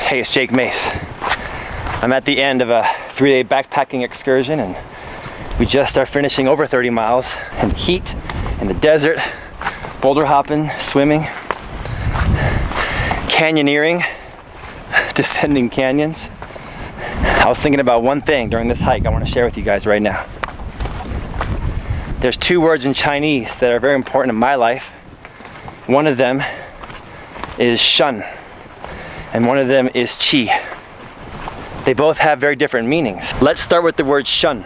Hey, it's Jake Mace. I'm at the end of a 3-day backpacking excursion, and we just are finishing over 30 miles in heat, in the desert, boulder hopping, swimming, canyoneering, descending canyons. I was thinking about one thing during this hike I want to share with you guys right now. There's 2 words in Chinese that are very important in my life. One of them is SHEN, and one of them is qi. They both have very different meanings. Let's start with the word SHEN.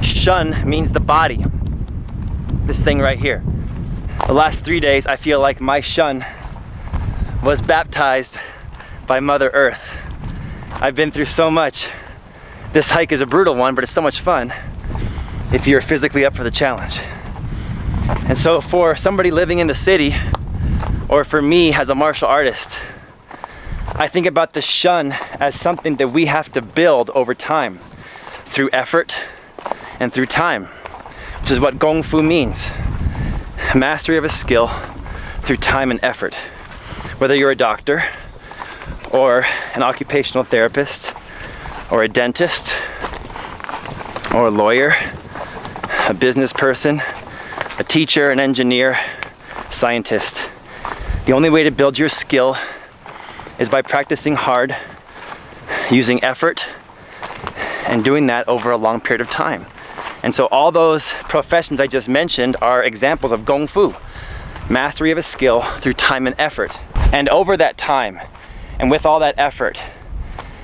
SHEN means the body. This thing right here. The last 3 days, I feel like my SHEN was baptized by Mother Earth. I've been through so much. This hike is a brutal one, but it's so much fun if you're physically up for the challenge. And so for somebody living in the city, or for me as a martial artist, I think about the SHEN as something that we have to build over time, through effort and through time, which is what Kung Fu means. Mastery of a skill through time and effort. Whether you're a doctor, or an occupational therapist, or a dentist, or a lawyer, a business person, a teacher, an engineer, scientist. The only way to build your skill is by practicing hard, using effort, and doing that over a long period of time. And so all those professions I just mentioned are examples of Kung Fu. Mastery of a skill through time and effort. And over that time, and with all that effort,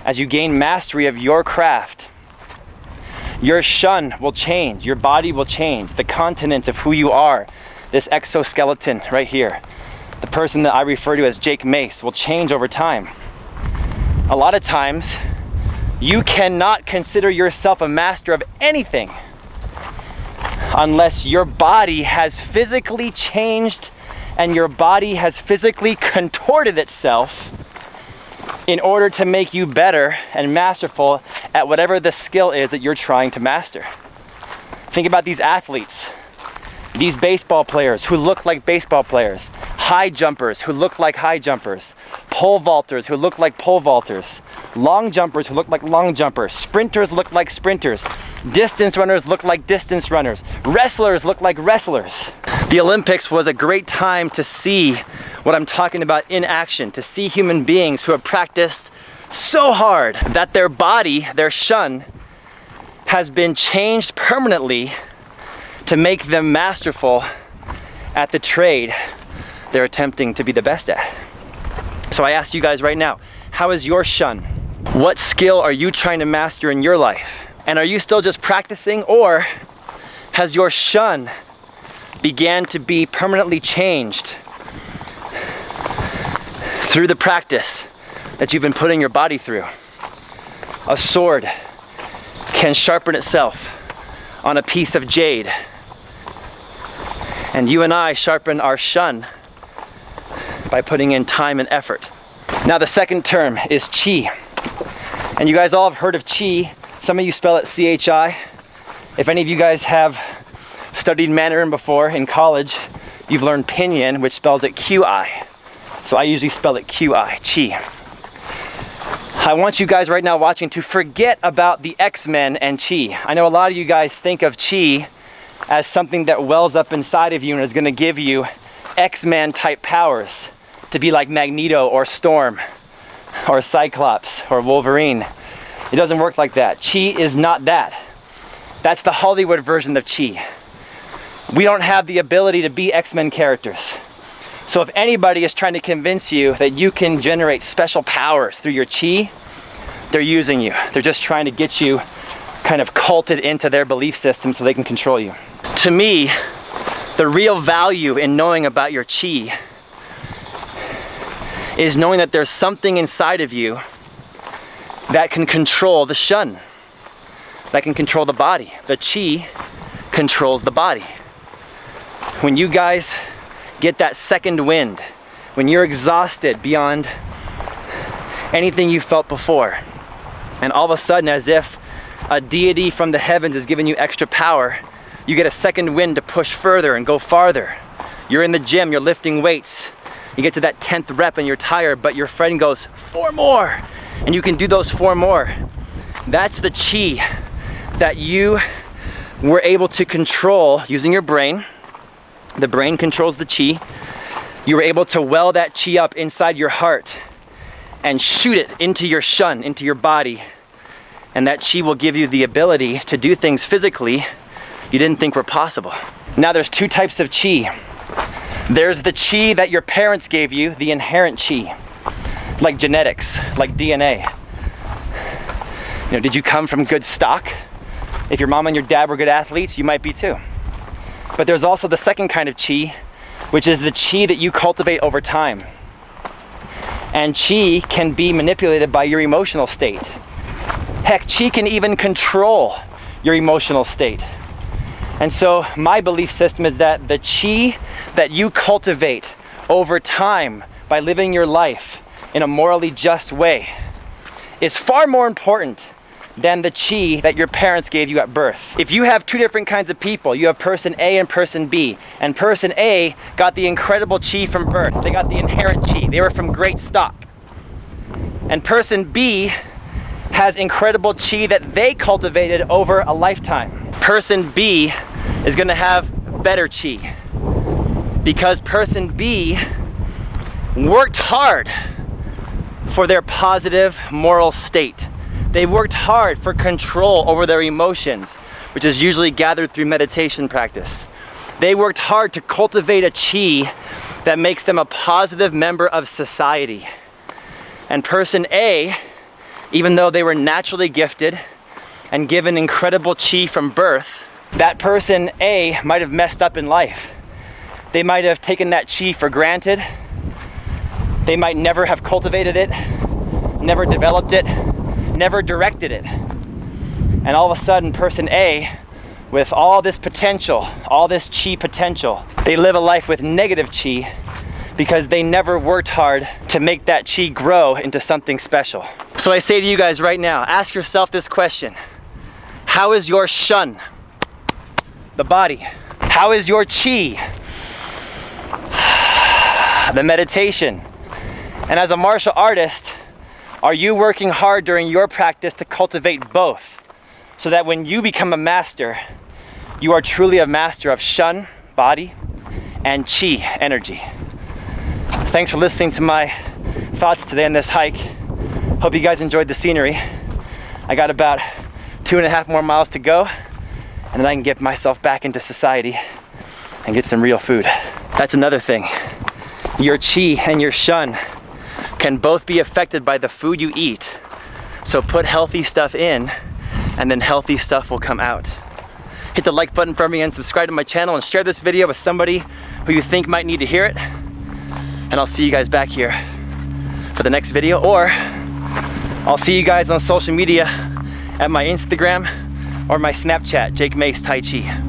as you gain mastery of your craft, your SHEN will change, your body will change, the continents of who you are, this exoskeleton right here, the person that I refer to as Jake Mace, will change over time. A lot of times, you cannot consider yourself a master of anything unless your body has physically changed and your body has physically contorted itself in order to make you better and masterful at whatever the skill is that you're trying to master. Think about these athletes, these baseball players who look like baseball players, high jumpers who look like high jumpers, pole vaulters who look like pole vaulters, long jumpers who look like long jumpers, sprinters look like sprinters, distance runners look like distance runners, wrestlers look like wrestlers. The Olympics was a great time to see what I'm talking about in action, to see human beings who have practiced so hard that their body, their SHEN, has been changed permanently to make them masterful at the trade they're attempting to be the best at. So I ask you guys right now, how is your SHEN? What skill are you trying to master in your life? And are you still just practicing, or has your SHEN began to be permanently changed through the practice that you've been putting your body through? A sword can sharpen itself on a piece of jade, and you and I sharpen our SHEN by putting in time and effort. Now the second term is qi, and you guys all have heard of qi. Some of you spell it C-H-I. If any of you guys have studied Mandarin before in college, you've learned pinyin, which spells it Q-I. So I usually spell it Q-I, qi. I want you guys right now watching to forget about the X-Men and qi. I know a lot of you guys think of qi as something that wells up inside of you and is going to give you X-Men type powers, to be like Magneto or Storm or Cyclops or Wolverine. It doesn't work like that. Qi is not that. That's the Hollywood version of qi. We don't have the ability to be X-Men characters. So if anybody is trying to convince you that you can generate special powers through your qi, they're using you. They're just trying to get you kind of culted into their belief system so they can control you. To me, the real value in knowing about your qi is knowing that there's something inside of you that can control the SHEN, that can control the body. The qi controls the body. When you guys get that second wind, when you're exhausted beyond anything you felt before, and all of a sudden, as if a deity from the heavens is giving you extra power, you get a second wind to push further and go farther. You're in the gym, you're lifting weights, You get to that 10th rep and you're tired, but your friend goes, 4 more, and you can do those 4 more. That's the chi that you were able to control using your brain. The brain controls the chi. You were able to well that chi up inside your heart and shoot it into your SHEN, into your body. And that chi will give you the ability to do things physically you didn't think were possible. Now there's 2 types of chi. There's the chi that your parents gave you, the inherent chi, like genetics, like DNA. You know, did you come from good stock? If your mom and your dad were good athletes, you might be too. But there's also the second kind of chi, which is the chi that you cultivate over time. And chi can be manipulated by your emotional state. Heck, chi can even control your emotional state. And so my belief system is that the chi that you cultivate over time by living your life in a morally just way is far more important than the chi that your parents gave you at birth. If you have 2 different kinds of people, you have person A and person B, and person A got the incredible chi from birth. They got the inherent chi. They were from great stock. And person B has incredible chi that they cultivated over a lifetime. Person B is gonna have better chi because person B worked hard for their positive moral state. They worked hard for control over their emotions, which is usually gathered through meditation practice. They worked hard to cultivate a chi that makes them a positive member of society. And person A, even though they were naturally gifted and given incredible chi from birth, that person A might have messed up in life. They might have taken that chi for granted. They might never have cultivated it, never developed it, never directed it. And all of a sudden, person A, with all this potential, all this chi potential, they live a life with negative chi because they never worked hard to make that chi grow into something special. So I say to you guys right now, ask yourself this question. How is your SHEN? The body. How is your chi? The meditation. And as a martial artist, are you working hard during your practice to cultivate both so that when you become a master, you are truly a master of SHEN, body, and chi, energy? Thanks for listening to my thoughts today on this hike. Hope you guys enjoyed the scenery. I got about 2.5 more miles to go, and then I can get myself back into society and get some real food. That's another thing. Your chi and your SHEN can both be affected by the food you eat. So put healthy stuff in, and then healthy stuff will come out. Hit the like button for me and subscribe to my channel and share this video with somebody who you think might need to hear it. And I'll see you guys back here for the next video, or I'll see you guys on social media at my Instagram or my Snapchat, Jake Mace Tai Chi.